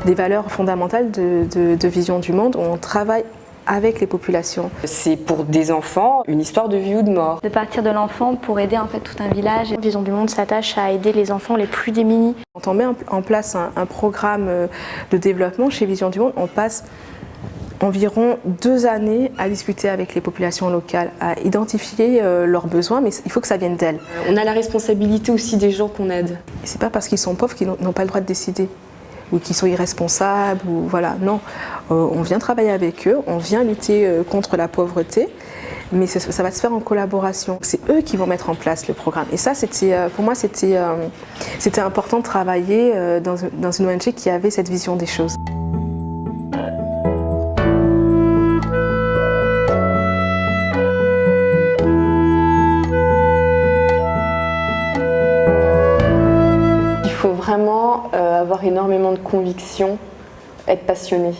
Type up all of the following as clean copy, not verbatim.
Des valeurs fondamentales de Vision du Monde où on travaille avec les populations. C'est pour des enfants une histoire de vie ou de mort. De partir de l'enfant pour aider en fait tout un village. Vision du Monde s'attache à aider les enfants les plus démunis. Quand on met en place un programme de développement chez Vision du Monde, on passe environ 2 années à discuter avec les populations locales, à identifier leurs besoins, mais il faut que ça vienne d'elles. On a la responsabilité aussi des gens qu'on aide. Et c'est pas parce qu'ils sont pauvres qu'ils n'ont pas le droit de décider ou qu'ils sont irresponsables ou voilà, non. On vient travailler avec eux, on vient lutter contre la pauvreté, mais ça va se faire en collaboration. C'est eux qui vont mettre en place le programme. Et ça, pour moi, c'était important de travailler dans une ONG qui avait cette vision des choses. Il faut vraiment avoir énormément de conviction, être passionné.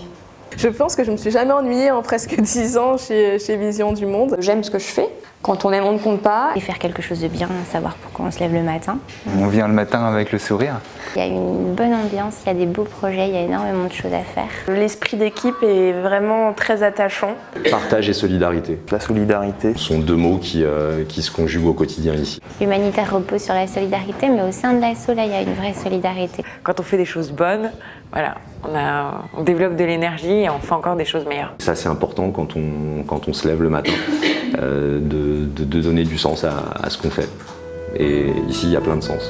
Je pense que je ne me suis jamais ennuyée en presque 10 ans chez Vision du Monde. J'aime ce que je fais. Quand on aime, on ne compte pas. Et faire quelque chose de bien, savoir pourquoi on se lève le matin. On vient le matin avec le sourire. Il y a une bonne ambiance, il y a des beaux projets, il y a énormément de choses à faire. L'esprit d'équipe est vraiment très attachant. Partage et solidarité. La solidarité. Ce sont 2 mots qui se conjuguent au quotidien ici. L'humanitaire repose sur la solidarité, mais au sein de l'ASSO, là, il y a une vraie solidarité. Quand on fait des choses bonnes, voilà, on développe de l'énergie et on fait encore des choses meilleures. Ça, c'est important quand on se lève le matin, de donner du sens à ce qu'on fait. Et ici, il y a plein de sens.